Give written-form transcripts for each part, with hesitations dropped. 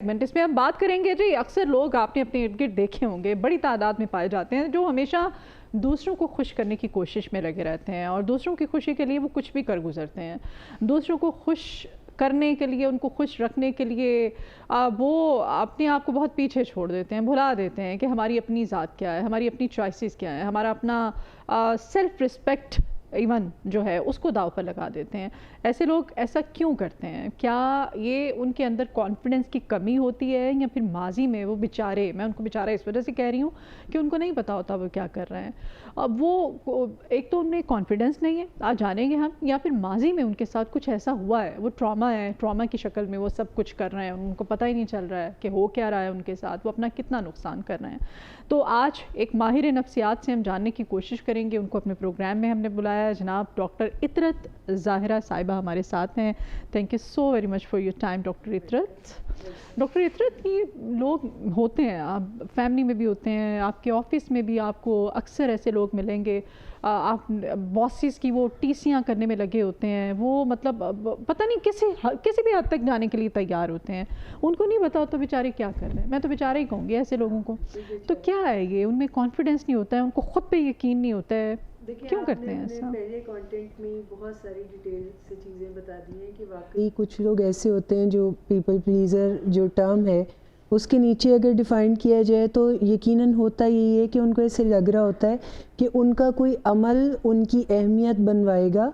اس میں ہم بات کریں گے جی، اکثر لوگ آپ نے اپنے ارد گرد دیکھے ہوں گے، بڑی تعداد میں پائے جاتے ہیں جو ہمیشہ دوسروں کو خوش کرنے کی کوشش میں لگے رہتے ہیں اور دوسروں کی خوشی کے لیے وہ کچھ بھی کر گزرتے ہیں. دوسروں کو خوش کرنے کے لیے، ان کو خوش رکھنے کے لیے وہ اپنے آپ کو بہت پیچھے چھوڑ دیتے ہیں، بھلا دیتے ہیں کہ ہماری اپنی ذات کیا ہے، ہماری اپنی چوائسیز کیا ہے، ہمارا اپنا سیلف رسپیکٹ ایون جو ہے اس کو داؤ پر لگا دیتے ہیں. ایسے لوگ ایسا کیوں کرتے ہیں؟ کیا یہ ان کے اندر کانفیڈنس کی کمی ہوتی ہے یا پھر ماضی میں وہ بیچارے، میں ان کو بیچارے اس وجہ سے کہہ رہی ہوں کہ ان کو نہیں پتا ہوتا وہ کیا کر رہے ہیں. اب وہ ایک تو ان میں کانفیڈنس نہیں ہے، آج جانیں گے ہم، یا پھر ماضی میں ان کے ساتھ کچھ ایسا ہوا ہے، وہ ٹراما ہے، ٹراما کی شکل میں وہ سب کچھ کر رہے ہیں، ان کو پتہ ہی نہیں چل رہا ہے کہ ہو کیا رہا ہے ان کے ساتھ، وہ اپنا کتنا نقصان کر رہے ہیں. تو آج ایک ماہر نفسیات سے ہم جاننے کی کوشش کریں گے. ان کو اپنے پروگرام میں ہم نے بلایا ہے. جناب ڈاکٹر اطرت ظاہرہ صاحبہ ہمارے ساتھ ہیں. Thank you so very much for your time doctor Itrat. Doctor Itrat, یہ لوگ ہوتے ہیں، آپ فیملی میں بھی ہوتے ہیں، آپ کے آفس میں بھی آپ کو اکثر ایسے لوگ ملیں گے، آپ باسز کی وہ ٹیسیاں کرنے میں لگے ہوتے ہیں، وہ مطلب پتہ نہیں کسی بھی حد تک جانے کے لیے تیار ہوتے ہیں، ان کو نہیں بتاؤ تو بیچارے کیا کر رہے ہیں. میں تو بیچارے ہی کہوں گی ایسے لوگوں کو. تو کیا ہے یہ، ان میں کانفیڈنس نہیں ہوتا ہے، ان کو خود پہ یقین نہیں ہوتا ہے، کیوں کرتے ہیں ایسا؟ پہلے کانٹینٹ میں بہت ساری ڈیٹیل سے چیزیں بتا دی ہیں کہ واقعی کچھ لوگ ایسے ہوتے ہیں جو پیپل پلیزر جو ٹرم ہے اس کے نیچے اگر ڈیفائن کیا جائے تو یقیناً ہوتا یہی ہے کہ ان کو ایسے لگ رہا ہوتا ہے کہ ان کا کوئی عمل ان کی اہمیت بنوائے گا،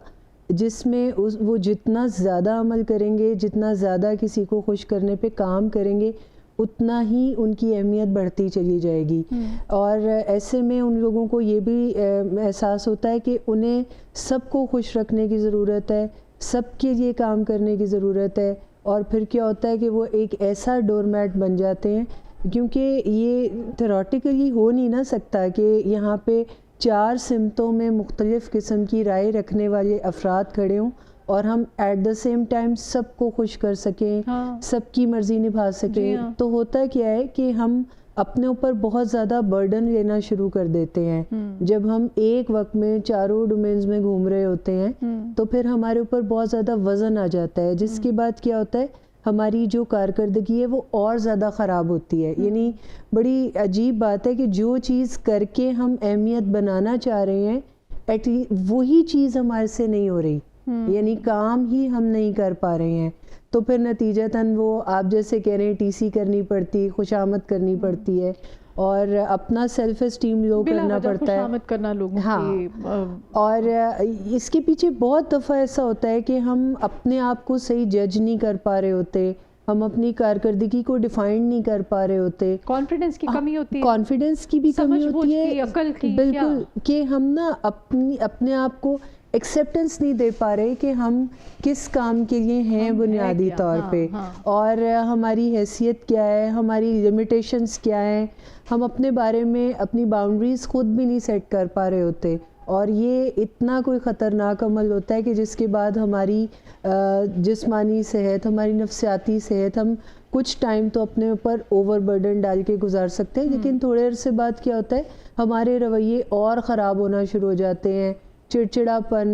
جس میں وہ جتنا زیادہ عمل کریں گے، جتنا زیادہ کسی کو خوش کرنے پہ کام کریں گے، اتنا ہی ان کی اہمیت بڑھتی چلی جائے گی. اور ایسے میں ان لوگوں کو یہ بھی احساس ہوتا ہے کہ انہیں سب کو خوش رکھنے کی ضرورت ہے، سب کے لیے کام کرنے کی ضرورت ہے. اور پھر کیا ہوتا ہے کہ وہ ایک ایسا ڈور میٹ بن جاتے ہیں، کیونکہ یہ تھیوریٹیکلی ہو نہیں نہ سکتا کہ یہاں پہ 4 سمتوں میں مختلف قسم کی رائے رکھنے والے افراد کھڑے ہوں اور ہم ایٹ دا سیم ٹائم سب کو خوش کر سکیں، سب کی مرضی نبھا سکیں. تو ہوتا کیا ہے کہ ہم اپنے اوپر بہت زیادہ برڈن لینا شروع کر دیتے ہیں. جب ہم ایک وقت میں چاروں ڈومینز میں گھوم رہے ہوتے ہیں تو پھر ہمارے اوپر بہت زیادہ وزن آ جاتا ہے، جس کے بعد کیا ہوتا ہے ہماری جو کارکردگی ہے وہ اور زیادہ خراب ہوتی ہے. یعنی بڑی عجیب بات ہے کہ جو چیز کر کے ہم اہمیت بنانا چاہ رہے ہیں وہی چیز ہمارے سے نہیں ہو رہی، یعنی کام ہی ہم نہیں کر پا رہے ہیں. تو پھر نتیجتاً وہ آپ جیسے کہہ رہے ہیں ٹی سی کرنی پڑتی، خوشامد کرنی پڑتی ہے اور اپنا سیلف اسٹیم لو کرنا پڑتا ہے. خوشامد کرنا لوگوں کی. اور اس کے پیچھے بہت دفعہ ایسا ہوتا ہے کہ ہم اپنے آپ کو صحیح جج نہیں کر پا رہے ہوتے، ہم اپنی کارکردگی کو ڈیفائن نہیں کر پا رہے ہوتے. کانفیڈنس کی کمی ہوتی ہے، کانفیڈنس کی بھی کمی ہوتی ہے، عقل کی. بالکل، کہ ہم نا اپنے آپ کو ایکسیپٹنس نہیں دے پا رہے کہ ہم کس کام کے لیے ہیں بنیادی طور پہ، اور ہماری حیثیت کیا ہے، ہماری لمیٹیشنز کیا ہیں. ہم اپنے بارے میں اپنی باؤنڈریز خود بھی نہیں سیٹ کر پا رہے ہوتے، اور یہ اتنا کوئی خطرناک عمل ہوتا ہے کہ جس کے بعد ہماری جسمانی صحت، ہماری نفسیاتی صحت، ہم کچھ ٹائم تو اپنے اوپر اوور برڈن ڈال کے گزار سکتے ہیں، لیکن تھوڑے عرصے بعد کیا ہوتا ہے ہمارے رویے اور خراب ہونا شروع ہو جاتے ہیں. چڑچڑاپن،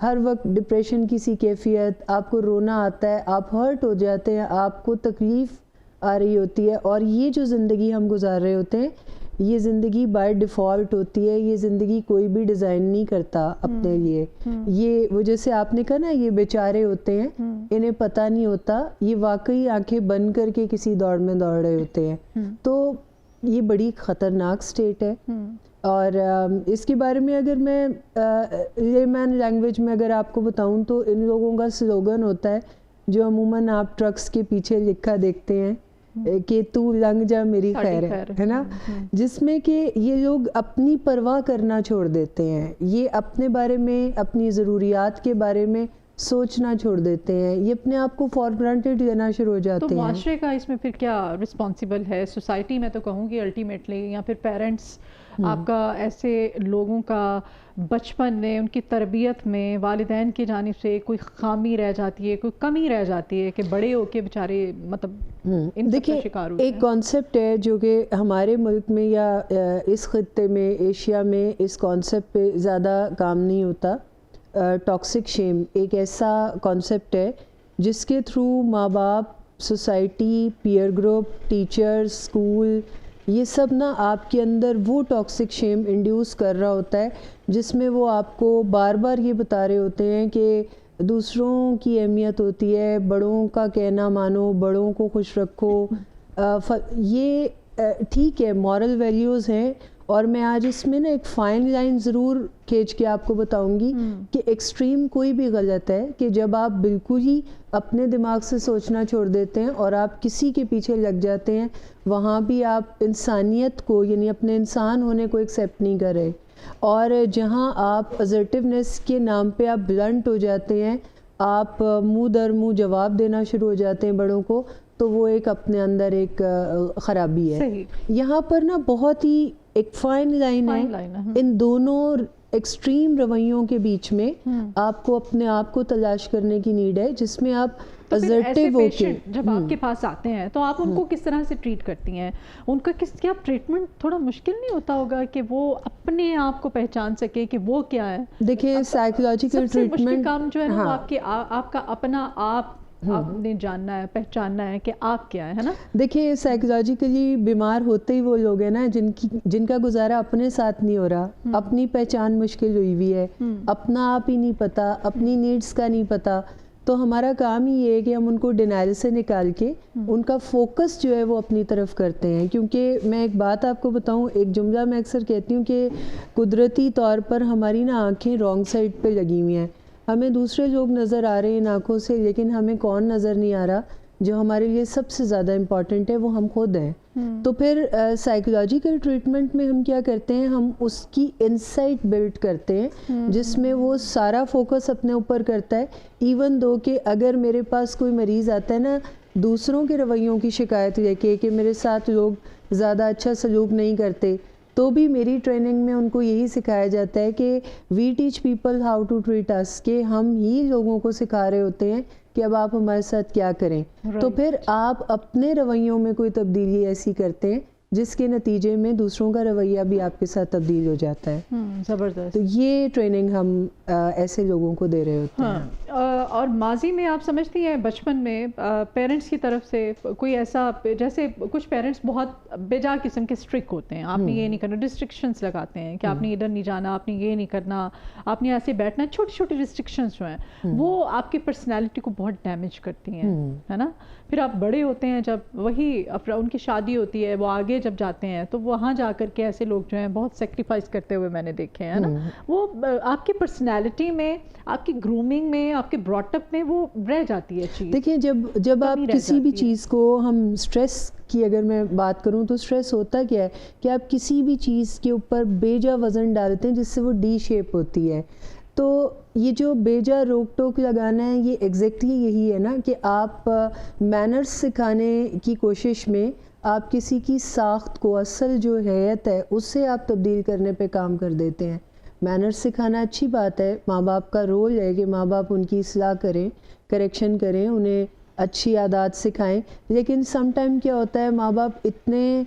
ہر وقت ڈپریشن کی سی کیفیت، آپ کو رونا آتا ہے، آپ ہرٹ ہو جاتے ہیں، آپ کو تکلیف آ رہی ہوتی ہے. اور یہ جو زندگی ہم گزار رہے ہوتے ہیں یہ زندگی بائی ڈیفالٹ ہوتی ہے، یہ زندگی کوئی بھی ڈیزائن نہیں کرتا اپنے لیے. یہ وہ جیسے آپ نے کہا نا یہ بیچارے ہوتے ہیں، انہیں پتہ نہیں ہوتا، یہ واقعی آنکھیں بند کر کے کسی دوڑ میں دوڑ رہے ہوتے ہیں. تو یہ بڑی خطرناک سٹیٹ ہے. اور اس کے بارے میں اگر میں لیمین لینگویج میں اگر آپ کو بتاؤں تو ان لوگوں کا سلوگن ہوتا ہے جو عموماً آپ ٹرکس کے پیچھے لکھا دیکھتے ہیں کہ تو لنگ جا میری خیر ہے نا، جس میں کہ یہ لوگ اپنی پرواہ کرنا چھوڑ دیتے ہیں، یہ اپنے بارے میں، اپنی ضروریات کے بارے میں سوچنا چھوڑ دیتے ہیں، یہ اپنے آپ کو فار گرانٹیڈ لینا شروع ہو جاتے ہیں. تو معاشرے کا اس میں پھر کیا رسپانسیبل ہے؟ سوسائٹی میں تو کہوں گی الٹیمیٹلی، یا پھر پیرنٹس آپ کا ایسے لوگوں کا بچپن میں، ان کی تربیت میں والدین کی جانب سے کوئی خامی رہ جاتی ہے، کوئی کمی رہ جاتی ہے کہ بڑے ہو کے بیچارے مطلب دیکھیں ایک کانسیپٹ ہے جو کہ ہمارے ملک میں یا اس خطے میں، ایشیا میں، اس کانسیپٹ پہ زیادہ کام نہیں ہوتا. ٹاکسک شیم ایک ایسا کانسیپٹ ہے جس کے تھرو ماں باپ society, peer group, teacher, school, یہ سب نا آپ کے اندر وہ ٹاکسک شیم انڈیوس کر رہا ہوتا ہے جس میں وہ آپ کو بار بار یہ بتا رہے ہوتے ہیں کہ دوسروں کی اہمیت ہوتی ہے، بڑوں کا کہنا مانو، بڑوں کو خوش رکھو. یہ ٹھیک ہے، مورل ویلیوز ہیں، اور میں آج اس میں نا ایک فائن لائن ضرور کھینچ کے آپ کو بتاؤں گی کہ ایکسٹریم کوئی بھی غلط ہے کہ جب آپ بالکل ہی اپنے دماغ سے سوچنا چھوڑ دیتے ہیں اور آپ کسی کے پیچھے لگ جاتے ہیں، وہاں بھی آپ انسانیت کو یعنی اپنے انسان ہونے کو ایکسیپٹ نہیں کر رہے. اور جہاں آپ اسرٹیونیس کے نام پہ آپ بلنٹ ہو جاتے ہیں، آپ منہ در منہ جواب دینا شروع ہو جاتے ہیں بڑوں کو، تو وہ ایک اپنے اندر ایک خرابی ہے. یہاں پر نا بہت ہی ایک فائن لائن ہے ان دونوں ایکسٹریم رویوں کے بیچ میں. آپ کو اپنے آپ کو تلاش کرنے کی نیڈ ہے جس میں آپ assertive ہو کے جب آپ کے پاس آتے ہیں تو آپ ان کو کس طرح سے ٹریٹ کرتی ہیں؟ ان کا کیا ٹریٹمنٹ تھوڑا مشکل نہیں ہوتا ہوگا کہ وہ اپنے آپ کو پہچان سکے کہ وہ کیا ہے؟ دیکھیں سائیکولوجیکل ٹریٹمنٹ کام جو ہے نا آپ کا اپنا آپ نے جاننا ہے، پہچاننا ہے کہ آپ کیا ہے نا. دیکھیں سائیکولوجیکلی بیمار ہوتے ہی وہ لوگ ہیں نا جن کا گزارا اپنے ساتھ نہیں ہو رہا، اپنی پہچان مشکل ہوئی ہوئی ہے، اپنا آپ ہی نہیں پتا، اپنی نیڈز کا نہیں پتا. تو ہمارا کام ہی یہ ہے کہ ہم ان کو ڈینائل سے نکال کے ان کا فوکس جو ہے وہ اپنی طرف کرتے ہیں. کیونکہ میں ایک بات آپ کو بتاؤں، ایک جملہ میں اکثر کہتی ہوں کہ قدرتی طور پر ہماری نا آنکھیں رانگ سائڈ پہ لگی ہوئی ہیں. ہمیں دوسرے لوگ نظر آ رہے ہیں ان آنکھوں سے، لیکن ہمیں کون نظر نہیں آ رہا جو ہمارے لیے سب سے زیادہ امپورٹنٹ ہے، وہ ہم خود ہیں. تو پھر سائیکولوجیکل ٹریٹمنٹ میں ہم کیا کرتے ہیں، ہم اس کی انسائٹ بلڈ کرتے ہیں جس میں وہ سارا فوکس اپنے اوپر کرتا ہے. ایون دو کہ اگر میرے پاس کوئی مریض آتا ہے نا دوسروں کے رویوں کی شکایت لے کے کہ میرے ساتھ لوگ زیادہ اچھا سلوک نہیں کرتے، تو بھی میری ٹریننگ میں ان کو یہی سکھایا جاتا ہے کہ we teach people how to treat us, کہ ہم ہی لوگوں کو سکھا رہے ہوتے ہیں کہ اب آپ ہمارے ساتھ کیا کریں. تو پھر آپ اپنے رویوں میں کوئی تبدیلی ایسی کرتے ہیں جس کے نتیجے میں دوسروں کا رویہ بھی آپ کے ساتھ تبدیل ہو جاتا ہے. زبردست. تو یہ ٹریننگ ہم ایسے لوگوں کو دے رہے ہوتے ہیں. اور ماضی میں آپ سمجھتی ہیں بچپن میں پیرنٹس کی طرف سے کوئی ایسا، جیسے کچھ پیرنٹس بہت بے جا قسم کے اسٹرکٹ ہوتے ہیں، آپ نے یہ نہیں کرنا، ریسٹرکشنس لگاتے ہیں کہ آپ نے ادھر نہیں جانا، آپ نے یہ نہیں کرنا، آپ نے ایسے بیٹھنا، چھوٹی چھوٹی ریسٹرکشنس جو ہیں وہ آپ کی پرسنالٹی کو بہت ڈیمیج کرتی ہیں، ہے نا. پھر آپ بڑے ہوتے ہیں، جب وہی ان کی شادی ہوتی ہے، وہ آگے جب جاتے ہیں تو وہاں جا کر کے ایسے لوگ جو ہیں بہت سیکریفائس کرتے ہوئے میں نے دیکھے ہیں نا. وہ آپ کی پرسنالٹی میں، آپ کی گرومنگ میں، آپ کے براٹ اپ میں وہ رہ جاتی ہے چیز. دیکھیں جب آپ کسی بھی چیز کو، ہم اسٹریس کی اگر میں بات کروں تو اسٹریس ہوتا کیا ہے کہ آپ کسی بھی چیز کے اوپر بے جا وزن ڈالتے ہیں جس سے وہ ڈی شیپ ہوتی ہے. تو یہ جو بے جا روک ٹوک لگانا ہے، یہ ایگزیکٹلی یہی ہے نا کہ آپ مینرز سکھانے کی کوشش میں آپ کسی کی ساخت کو، اصل جو حیت ہے اس سے آپ تبدیل کرنے پہ کام کر دیتے ہیں. مینرز سکھانا اچھی بات ہے، ماں باپ کا رول ہے کہ ماں باپ ان کی اصلاح کریں، کریکشن کریں، انہیں اچھی عادات سکھائیں. لیکن سم ٹائم کیا ہوتا ہے، ماں باپ اتنے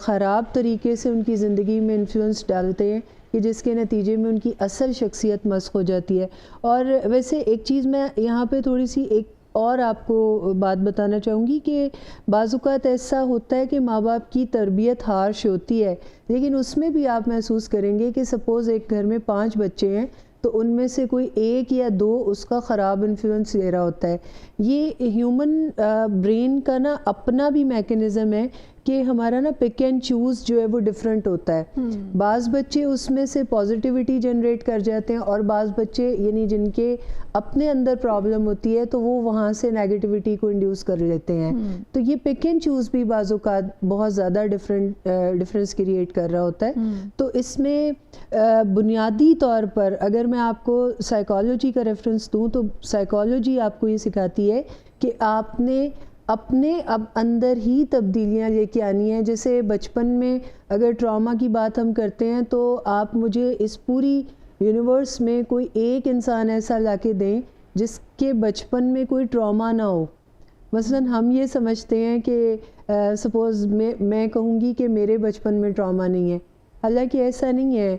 خراب طریقے سے ان کی زندگی میں انفلوئنس ڈالتے ہیں کہ جس کے نتیجے میں ان کی اصل شخصیت مسخ ہو جاتی ہے. اور ویسے ایک چیز میں یہاں پہ تھوڑی سی ایک اور آپ کو بات بتانا چاہوں گی کہ بعض اوقات ایسا ہوتا ہے کہ ماں باپ کی تربیت ہارش ہوتی ہے، لیکن اس میں بھی آپ محسوس کریں گے کہ سپوز ایک گھر میں 5 بچے ہیں تو ان میں سے کوئی 1 یا 2 اس کا خراب انفلوئنس لے رہا ہوتا ہے. یہ ہیومن برین کا نا اپنا بھی میکینزم ہے کہ ہمارا نا پک اینڈ چوز جو ہے وہ ڈفرینٹ ہوتا ہے. بعض بچے اس میں سے پازیٹیوٹی جنریٹ کر جاتے ہیں، اور بعض بچے یعنی جن کے اپنے اندر پرابلم ہوتی ہے تو وہ وہاں سے نیگیٹیوٹی کو انڈیوس کر لیتے ہیں. تو یہ پک اینڈ چوز بھی بعض اوقات بہت زیادہ ڈفرینس کریٹ کر رہا ہوتا ہے. تو اس میں بنیادی طور پر اگر میں آپ کو سائیکالوجی کا ریفرنس دوں تو سائیکالوجی آپ کو یہ سکھاتی ہے کہ آپ نے اپنے اب اندر ہی تبدیلیاں لے کے آنی ہیں. جیسے بچپن میں اگر ٹراما کی بات ہم کرتے ہیں تو آپ مجھے اس پوری یونیورس میں کوئی ایک انسان ایسا لا کے دیں جس کے بچپن میں کوئی ٹراما نہ ہو. مثلا ہم یہ سمجھتے ہیں کہ سپوز میں کہوں گی کہ میرے بچپن میں ٹراما نہیں ہے، حالانکہ ایسا نہیں ہے.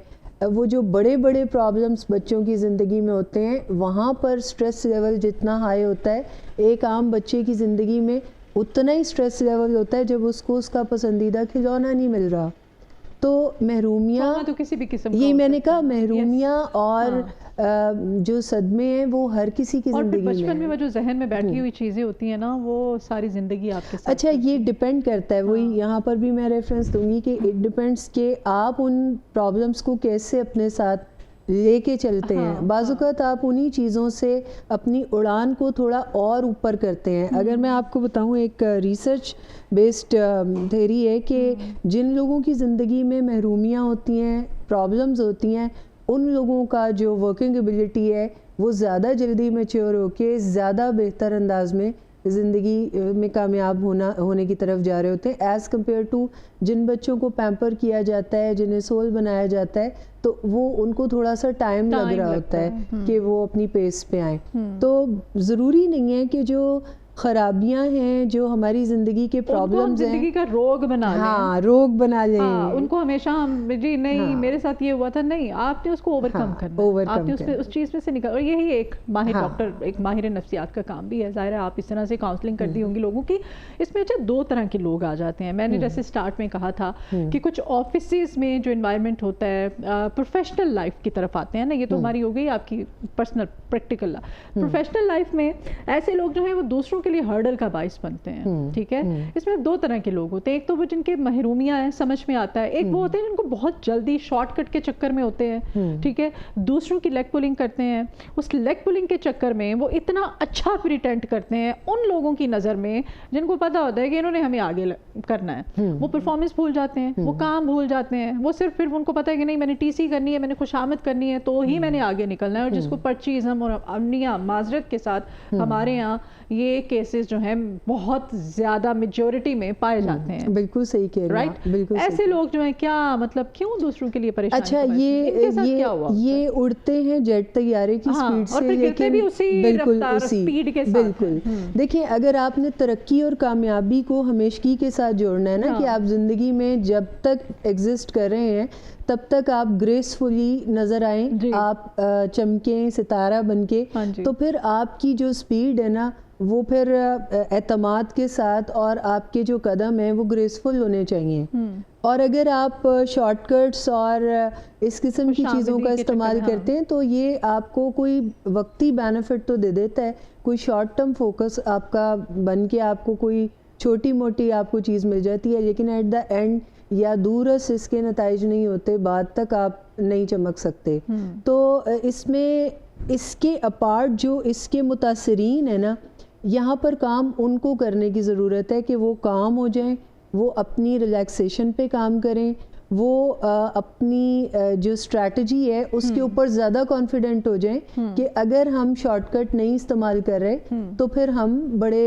وہ جو بڑے بڑے پرابلمس بچوں کی زندگی میں ہوتے ہیں وہاں پر سٹریس لیول جتنا ہائی ہوتا ہے ایک عام بچے کی زندگی میں اتنا ہی سٹریس لیول ہوتا ہے جب اس کو اس کا پسندیدہ کھلونا نہیں مل رہا. تو محرومیاں تو کسی بھی قسم یہی میں نے کہا محرومیاں اور جو صدمے ہیں وہ ہر کسی کی زندگی میں. اور بچپن میں وہ جو ذہن میں بیٹھی ہوئی چیزیں ہوتی ہیں نا وہ ساری زندگی آپ کے ساتھ. اچھا یہ ڈپینڈ کرتا ہے, وہی یہاں پر بھی میں ریفرنس دوں گی کہ اٹ ڈپینڈس کہ آپ ان پرابلمس کو کیسے اپنے ساتھ لے کے چلتے ہیں. بعض اوقات آپ انہی چیزوں سے اپنی اڑان کو تھوڑا اور اوپر کرتے ہیں. اگر میں آپ کو بتاؤں ایک ریسرچ بیسڈ تھیری ہے کہ جن لوگوں کی زندگی میں محرومیاں ہوتی ہیں, پرابلمز ہوتی ہیں, ان لوگوں کا جو ورکنگ ایبلٹی ہے وہ زیادہ جلدی میچور ہو کے زیادہ بہتر انداز میں زندگی میں کامیاب ہونے کی طرف جا رہے ہوتے ہیں ایز کمپیئر ٹو جن بچوں کو پیمپر کیا جاتا ہے, جنہیں سول بنایا جاتا ہے, تو وہ ان کو تھوڑا سا ٹائم لگ رہا ہوتا ہے کہ وہ اپنی پیس پہ آئیں. تو ضروری نہیں ہے کہ جو خرابیاں ہیں, جو ہماری زندگی کے پرابلمز ہیں, زندگی کا روگ بنا لیں. ہاں روگ بنا لیں. ان کو ہمیشہ ہم جی نہیں میرے ساتھ یہ ہوا تھا, نہیں آپ نے اس کو اوور کم کرنا, آپ نے اس چیز میں سے نکل. اور یہی ایک ماہر ڈاکٹر, ایک ماہر نفسیات کا کام بھی ہے. ظاہر ہے آپ اس طرح سے کاؤنسلنگ کرتی ہوں گی لوگوں کی. اس میں اچھا دو طرح کے لوگ آ جاتے ہیں. میں نے جیسے اسٹارٹ میں کہا تھا کہ کچھ آفیسز میں جو انوائرمنٹ ہوتا ہے پروفیشنل لائف کی طرف آتے ہیں نا, یہ تو ہماری ہو گئی آپ کی پرسنل پریکٹیکل. پروفیشنل لائف میں ایسے لوگ جو ہیں وہ دوسروں کے لیے ہرڈل کا باعث بنتے ہیں. ٹھیک ہے, اس میں دو طرح کے لوگ ہوتے ہیں. ایک تو وہ جن کے محرومیاں ہیں سمجھ میں آتا ہے, ایک وہ ہوتے ہیں جن کو بہت جلدی شارٹ کٹ کے چکر میں ہوتے ہیں. ٹھیک ہے, دوسروں کی لیگ پولنگ کرتے ہیں. اس لیگ پولنگ کے چکر میں وہ اتنا اچھا پریٹینڈ کرتے ہیں ان لوگوں کی نظر میں جن کو پتا ہوتا ہے کہ انہوں نے ہمیں آگے کرنا ہے. وہ پرفارمنس بھول جاتے ہیں, وہ کام بھول جاتے ہیں. وہ صرف ان کو پتا ہے کہ نہیں میں نے ٹی سی کرنی ہے, میں نے خوشامد کرنی ہے, تو ہی میں نے آگے نکلنا ہے. اور جس کو پرچیزم اور امنیہ معذرت کے ساتھ ہمارے یہاں یہ کیسز جو ہیں بہت زیادہ میجورٹی میں پائے جاتے ہیں. بالکل صحیح کہہ رہے ہیں, بالکل ایسے لوگ جو ہیں کیا مطلب کیوں دوسروں کے لیے پریشان. اچھا یہ اڑتے ہیں جیٹ طیارے کی سپیڈ سے, لیکن بالکل اسی بالکل. دیکھیں اگر آپ نے ترقی اور کامیابی کو ہمیشگی کے ساتھ جوڑنا ہے نا, کہ آپ زندگی میں جب تک ایگزسٹ کر رہے ہیں تب تک آپ گریسفلی نظر آئیں, آپ چمکیں ستارہ بن کے, تو پھر آپ کی جو سپیڈ ہے نا وہ پھر اعتماد کے ساتھ, اور آپ کے جو قدم ہیں وہ گریسفل ہونے چاہیے. اور اگر آپ شارٹ کٹس اور اس قسم کی چیزوں کا استعمال کرتے ہیں تو یہ آپ کو کوئی وقتی بینیفٹ تو دے دیتا ہے, کوئی شارٹ ٹرم فوکس آپ کا بن کے آپ کو کوئی چھوٹی موٹی آپ کو چیز مل جاتی ہے, لیکن ایٹ دا اینڈ یا دورس اس کے نتائج نہیں ہوتے, بعد تک آپ نہیں چمک سکتے. تو اس میں اس کے اپارٹ جو اس کے متاثرین ہیں نا, یہاں پر کام ان کو کرنے کی ضرورت ہے کہ وہ کام ہو جائیں, وہ اپنی ریلیکسیشن پہ کام کریں, وہ اپنی جو اسٹریٹجی ہے اس کے اوپر زیادہ کانفیڈنٹ ہو جائیں کہ اگر ہم شارٹ کٹ نہیں استعمال کر رہے تو پھر ہم بڑے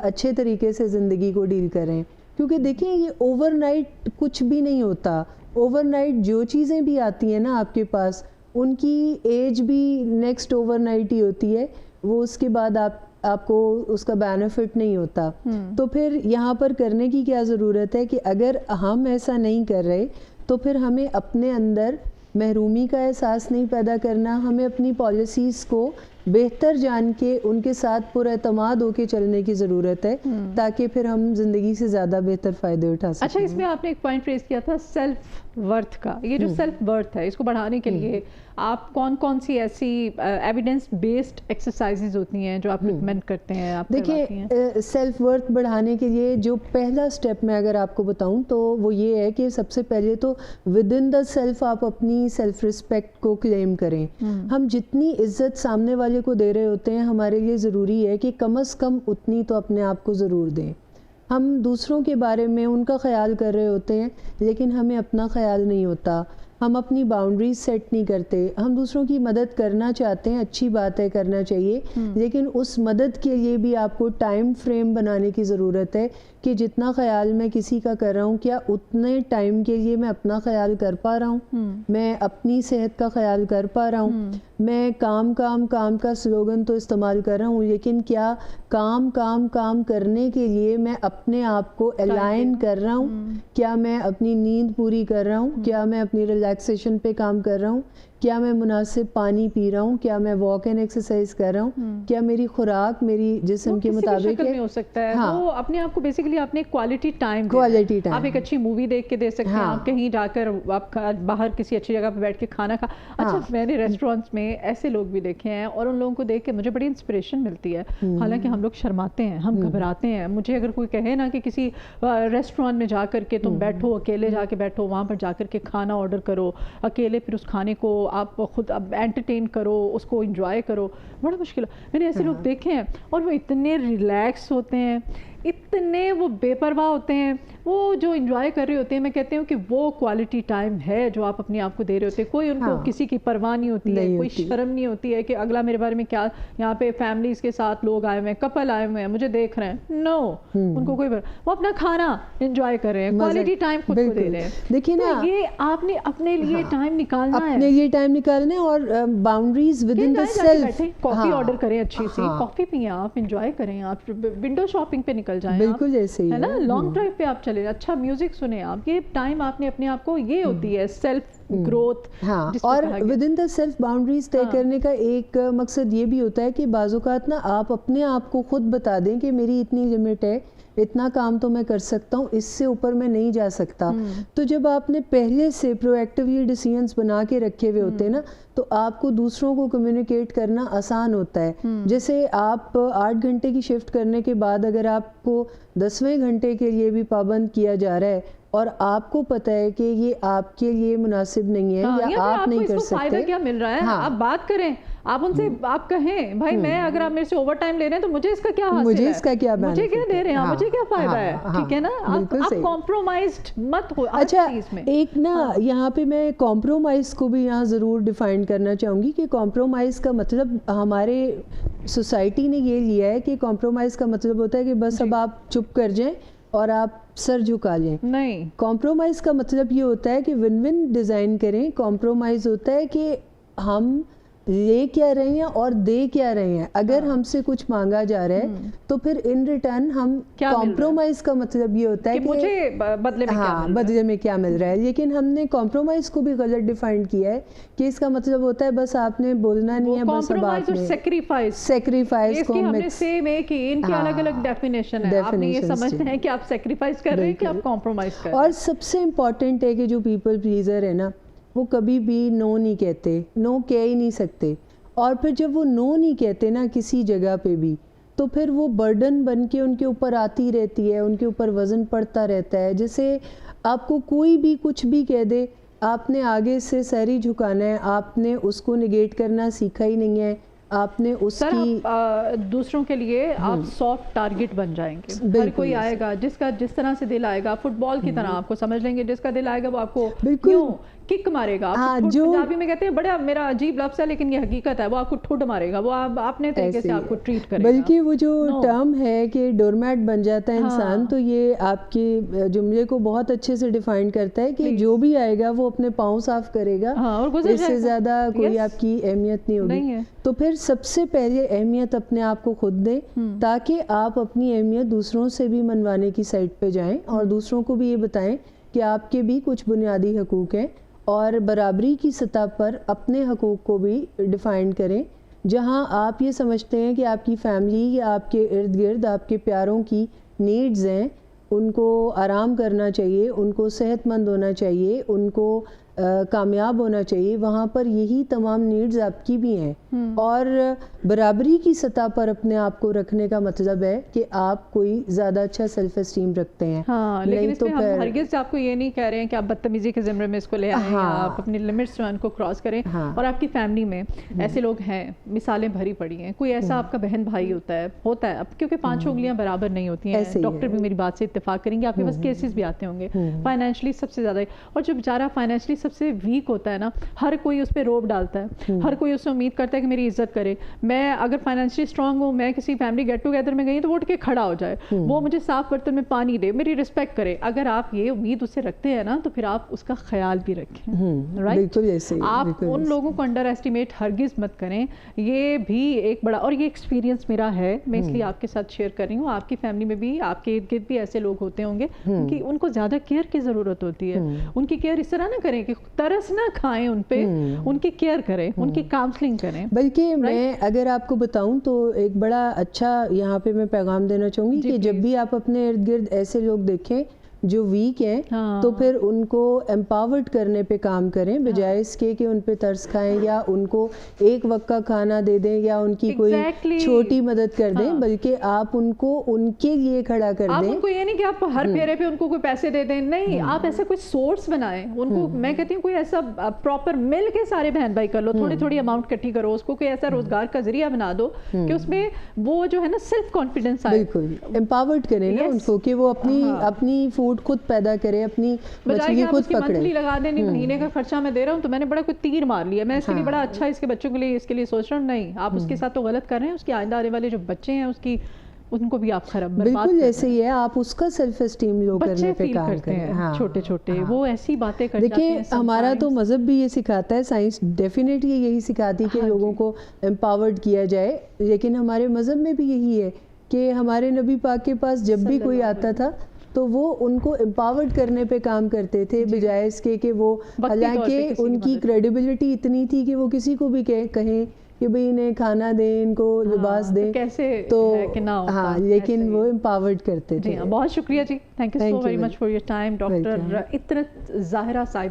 اچھے طریقے سے زندگی کو ڈیل کریں. کیونکہ دیکھیں یہ اوور نائٹ کچھ بھی نہیں ہوتا. اوور نائٹ جو چیزیں بھی آتی ہیں نا آپ کے پاس, ان کی ایج بھی نیکسٹ اوور نائٹ ہی ہوتی ہے, وہ اس کے بعد آپ کو اس کا بینیفٹ نہیں ہوتا. تو پھر یہاں پر کرنے کی کیا ضرورت ہے کہ اگر ہم ایسا نہیں کر رہے تو پھر ہمیں اپنے اندر محرومی کا احساس نہیں پیدا کرنا, ہمیں اپنی پالیسیز کو بہتر جان کے ان کے ساتھ پر اعتماد ہو کے چلنے کی ضرورت ہے, تاکہ پھر ہم زندگی سے زیادہ بہتر فائدے اٹھا سکیں. اچھا, اس میں آپ نے ایک پوائنٹ ریز کیا تھا سیلف ورتھ کا. یہ جو سیلف ورتھ ہے اس کو بڑھانے کے لیے آپ کون سی ایسی ایویڈنس بیسڈ ایکسرسائزز ہوتی ہیں جو آپ ریکمینڈ کرتے ہیں, آپ کرواتی ہیں؟ دیکھیں سیلف ورتھ بڑھانے کے لیے جو پہلا سٹیپ میں اگر آپ کو بتاؤں تو وہ یہ ہے کہ سب سے پہلے تو ود ان دا سیلف آپ اپنی سیلف رسپیکٹ کو کلیم کریں. ہم جتنی عزت سامنے والے کو دے رہے ہوتے ہیں ہمارے لیے ضروری ہے کہ کم از کم اتنی تو اپنے آپ کو ضرور دیں. ہم دوسروں کے بارے میں ان کا خیال کر رہے ہوتے ہیں لیکن ہمیں اپنا خیال نہیں ہوتا, ہم اپنی باؤنڈریز سیٹ نہیں کرتے. ہم دوسروں کی مدد کرنا چاہتے ہیں, اچھی بات ہے کرنا چاہیے, لیکن اس مدد کے لیے بھی آپ کو ٹائم فریم بنانے کی ضرورت ہے کہ جتنا خیال میں کسی کا کر رہا ہوں کیا اتنے ٹائم کے لیے میں اپنا خیال کر پا رہا ہوں, میں اپنی صحت کا خیال کر پا رہا ہوں. میں کام کام کام کا سلوگن تو استعمال کر رہا ہوں, لیکن کیا کام کام کام کرنے کے لیے میں اپنے آپ کو الائن کر رہا ہوں, کیا میں اپنی نیند پوری کر رہا ہوں, کیا میں اپنی ریلیکسیشن پہ کام کر رہا ہوں, کیا میں مناسب پانی پی رہا ہوں, کیا میں واک اینڈ ایکسرسائز کر رہا ہوں, کیا میری خوراک میری جسم کے مطابق ہے. ہو سکتا ہے وہ اپنے آپ کو بیسیکلی آپ نے کوالٹی ٹائم, آپ ایک اچھی مووی دیکھ کے دے سکتے ہیں, آپ کہیں جا کر آپ باہر کسی اچھی جگہ پہ بیٹھ کے کھانا کھا. اچھا میں نے ریسٹورینٹس میں ایسے لوگ بھی دیکھے ہیں اور ان لوگوں کو دیکھ کے مجھے بڑی انسپریشن ملتی ہے. حالانکہ ہم لوگ شرماتے ہیں, ہم گھبراتے ہیں. مجھے اگر کوئی کہے نا کہ کسی ریسٹورینٹ میں جا کر کے تم بیٹھو, اکیلے جا کے بیٹھو, وہاں پر جا کر کے کھانا آرڈر کرو اکیلے, پھر اس کھانے کو آپ خود انٹرٹین کرو, اس کو انجوائے کرو, بڑا مشکل ہے. میں نے ایسے لوگ دیکھے ہیں اور وہ اتنے ریلیکس ہوتے ہیں, اتنے وہ بے پرواہ ہوتے ہیں, وہ جو انجوائے کر رہے ہوتے ہیں. میں کہتی ہوں کہ وہ کوالٹی ٹائم ہے جو آپ اپنے آپ کو دے رہے ہوتے ہیں. کوئی ان کو کسی کی پرواہ نہیں ہوتی ہے, کوئی شرم نہیں ہوتی ہے کہ اگلا میرے بارے میں کیا, یہاں پہ فیملیز کے ساتھ لوگ آئے ہوئے ہیں, کپل آئے ہوئے ہیں, مجھے دیکھ رہے ہیں. نو, ان کو کوئی وہ اپنا کھانا انجوائے کر رہے ہیں, کوالٹی ٹائم خود کو دے رہے ہیں. دیکھیے نا, یہ آپ نے اپنے لیے ٹائم نکالنا ہے, اپنے لیے ٹائم نکالنا ہے, اور boundaries with in the self. Coffee order کریں اچھی سی, کافی پئیں آپ, انجوائے کریں آپ, ونڈو شاپنگ پہ نکل جائیں, بالکل ایسے ہی ہے نا, لانگ ڈرائیو پہ آپ چلے, اچھا میوزک سنیں آپ. یہ ٹائم آپ نے اپنے آپ کو, یہ ہوتی ہے سیلف گروتھ. اور with in the self boundaries طے کرنے کا ایک مقصد یہ بھی ہوتا ہے کہ بعض اوقات نا آپ اپنے آپ کو خود بتا دیں کہ میری اتنی لمٹ ہے, اتنا کام تو میں کر سکتا ہوں, اس سے اوپر میں نہیں جا سکتا. تو جب آپ نے پہلے سے پرو ایکٹیولی ڈیسیژنز بنا کے رکھے ہوئے ہوتے ہیں نا, تو آپ کو دوسروں کو کمیونیکیٹ کرنا آسان ہوتا ہے. جیسے آپ 8 گھنٹے کی شفٹ کرنے کے بعد اگر آپ کو 10ویں گھنٹے کے لیے بھی پابند کیا جا رہا ہے اور آپ کو پتہ ہے کہ یہ آپ کے لیے مناسب نہیں ہے یا آپ نہیں کر سکتے, فائدہ کیا مل رہا ہے, آپ بات کریں, آپ ان سے آپ کہیں بھائی میں اگر آپ میرے سے اوور ٹائم لے رہے ہیں تو مجھے اس کا کیا حاصل ہے, مجھے اس کا کیا, مجھے کیا دے رہے ہیں, مجھے کیا فائدہ ہے, ٹھیک ہے نا. آپ کمپرومائزڈ مت ہو. اچھا ایک نا یہاں پہ میں کمپرومائز کو بھی یہاں ضرور ڈیفائن کرنا چاہوں گی کہ کمپرومائز کا مطلب ہمارے سوسائٹی نے یہ لیا ہے کہ کمپرومائز کا مطلب ہوتا ہے کہ بس اب آپ چپ کر جائیں اور آپ سر جھکا لیں. نہیں, کمپرومائز کا مطلب یہ ہوتا ہے کہ ون ون ڈیزائن کریں. کمپرومائز ہوتا ہے کہ ہم لے کیا رہے ہیں اور دے کیا رہے ہیں. اگر ہم سے کچھ مانگا جا رہا ہے تو پھر ان ریٹرن ہم, کمپرومائز کا مطلب یہ ہوتا ہے کہ مجھے بدلے میں کیا مل رہا ہے. لیکن ہم نے کمپرومائز کو بھی غلط ڈیفائن کیا ہے کہ اس کا مطلب ہوتا ہے بس آپ نے بولنا نہیں ہے, بس اب آپ نے سیکریفائز کو ہم نے سیم ایک ہی, ان کی الگ الگ ڈیفینیشن ہے. آپ نے یہ سمجھنا ہے کہ آپ سیکریفائز کر رہے ہیں کہ آپ کمپرومائز کر رہے ہیں. اور سب سے امپورٹنٹ ہے کہ جو پیپل پلیزر ہے نا, وہ کبھی بھی نو نہیں کہتے, نو کہہ ہی نہیں سکتے. اور پھر جب وہ نو نہیں کہتے نا کسی جگہ پہ بھی, تو پھر وہ برڈن بن کے ان کے اوپر آتی رہتی ہے, ان کے اوپر وزن پڑتا رہتا ہے. جیسے آپ کو کوئی بھی کچھ بھی کہہ دے, آپ نے آگے سے سر ہی جھکانا ہے, آپ نے اس کو نگیٹ کرنا سیکھا ہی نہیں ہے. آپ نے اس کی دوسروں کے لیے آپ سافٹ ٹارگٹ بن جائیں گے. ہر کوئی آئے گا جس کا جس طرح سے دل آئے گا, فٹ بال کی طرح آپ کو سمجھ لیں گے, جس کا دل آئے گا وہ آپ کو بالکل کک مارے گا. پنجابی میں کہتے ہیں بڑا میرا عجیب لفظ ہے لیکن یہ حقیقت ہے, وہ آپ کو ٹھڈ مارے گا, وہ اپنے طریقے سے آپ کو ٹریٹ کرے گا. بلکہ وہ جو ٹرم ہے کہ ڈورمیٹ بن جاتا ہے انسان, تو یہ آپ کے جملے کو بہت اچھے سے ڈیفائن کرتا ہے کہ جو بھی آئے گا وہ اپنے پاؤں صاف کرے گا, اس سے زیادہ کوئی آپ کی اہمیت نہیں ہوگی. تو پھر سب سے پہلے اہمیت اپنے آپ کو خود دیں, تاکہ آپ اپنی اہمیت دوسروں سے بھی منوانے کی سائٹ پہ جائیں اور دوسروں کو بھی یہ بتائیں کہ آپ کے بھی کچھ بنیادی حقوق ہیں, اور برابری کی سطح پر اپنے حقوق کو بھی ڈیفائن کریں. جہاں آپ یہ سمجھتے ہیں کہ آپ کی فیملی یا آپ کے ارد گرد آپ کے پیاروں کی نیڈز ہیں, ان کو آرام کرنا چاہیے, ان کو صحت مند ہونا چاہیے, ان کو کامیاب ہونا چاہیے, وہاں پر یہی تمام نیڈز آپ کی بھی ہیں. اور برابری کی سطح پر اپنے آپ کو رکھنے کا مطلب ہے کہ آپ کوئی زیادہ اچھا سیلف اسٹیم رکھتے ہیں. لیکن اس میں ہم ہرگز آپ کو یہ نہیں کہہ رہے ہیں کہ آپ بدتمیزی کے زمرے میں اس کو لے آئیں, آپ اپنی لمٹس جو ہیں ان کو کراس کریں. اور آپ کی فیملی میں ایسے لوگ ہیں, مثالیں بھری پڑی ہیں, کوئی ایسا آپ کا بہن بھائی ہوتا ہے اب کیونکہ 5 انگلیاں برابر نہیں ہوتی ہیں, ڈاکٹر بھی میری بات سے اتفاق کریں گے, آپ کے پاس کیسز بھی آتے ہوں گے فائنینشلی سب سے زیادہ, اور جو بیچارہ فائنینشلی سب سے ویک ہوتا ہے نا, ہر کوئی اس پہ روب ڈالتا ہے, ہر کوئی اس سے امید کرتا ہے کہ میری عزت کرے. میں اگر فائنینشلی اسٹرانگ ہوں, میں کسی فیملی گیٹ ٹوگیدر میں گئی تو وہ اٹھ کے کھڑا ہو جائے, وہ مجھے صاف برتن میں پانی دے, میری رسپیکٹ کرے. اگر آپ یہ امید اس سے رکھتے ہیں نا تو پھر آپ اس کا خیال بھی رکھیں. رائٹ, آپ ان لوگوں کو انڈر ایسٹیمیٹ ہرگز مت کریں. یہ بھی ایک بڑا, اور یہ ایکسپیرینس میرا ہے, میں اس لیے آپ کے ساتھ شیئر کر رہی ہوں. آپ کی فیملی میں بھی, آپ کے ارد گرد بھی ایسے لوگ ہوتے ہوں گے کہ ان کو زیادہ کیئر کی ضرورت ہوتی ہے. ان کی کیئر اس طرح نہ کریں کہ ترس نہ کھائیں ان پہ, ان کی کیئر کریں, ان کی کاؤنسلنگ کریں. بلکہ میں اگر آپ کو بتاؤں تو ایک بڑا اچھا یہاں پہ میں پیغام دینا چاہوں گی کہ جب بھی آپ اپنے ارد گرد ایسے لوگ دیکھیں جو ویک ہیں تو پھر ان کو امپاورڈ کرنے پہ کام کریں, بجائے اس کے کہ ان پہ ترس کھائیں یا ان کو ایک وقت کا کھانا دے دیں یا ان کی کوئی چھوٹی مدد کر دیں, بلکہ آپ ان کو ان کے لیے کھڑا کر دیں. آپ ان کو یہ نہیں کہ آپ ہر پھیرے پہ ان کو کوئی پیسے دے دیں, نہیں, آپ ایسا کوئی سورس بنائیں ان کو. میں کہتی ہوں کوئی ایسا پراپر مل کے سارے بہن بھائی کر لو, تھوڑی تھوڑی اماؤنٹ کٹھی کرو, اس کو کوئی ایسا روزگار کا ذریعہ بنا دو کہ اس میں وہ جو ہے نا سیلف کانفیڈنس آئے. بالکل امپاورڈ کریں نا ان کو کہ وہ اپنی فوڈ خود پیدا کرے, اپنی مچھلی خود پکڑے. منتھلی لگا دیں, مہینے کا خرچہ میں دے رہا ہوں تو میں نے بڑا کوئی تیر مار لیا, میں اس کے لیے بڑا اچھا اس کے بچوں کے لیے اس کے لیے سوچ رہا ہوں. نہیں, آپ اس کے ساتھ تو غلط کر رہے ہیں. اس کے آئندہ آنے والے جو بچے ہیں ان کو بھی آپ خراب برباد. بالکل ایسے ہی ہے, آپ اس کا سیلف اسٹیم لو کرنے پہ کام کریں. چھوٹے چھوٹے وہ ایسی باتیں کرتے ہیں. دیکھیں ہمارا تو مذہب بھی یہ سکھاتا ہے, سائنس ڈیفینیٹلی یہی سکھاتی کہ لوگوں کو امپاورڈ کیا جائے, لیکن ہمارے مذہب میں بھی یہی ہے کہ ہمارے نبی پاک کے پاس جب بھی کوئی آتا تھا تو وہ ان کو امپاورڈ کرنے پہ کام کرتے تھے, بجائے اس کے کہ وہ, حالانکہ ان کی کریڈیبلٹی اتنی تھی کہ وہ کسی کو بھی کہیں کہ بھئی انہیں کھانا دیں, ان کو لباس دیں, تو ہاں, لیکن وہ امپاورڈ کرتے تھے. بہت شکریہ جی, thank you so very much for your time doctor Itrat Zahira صاحب.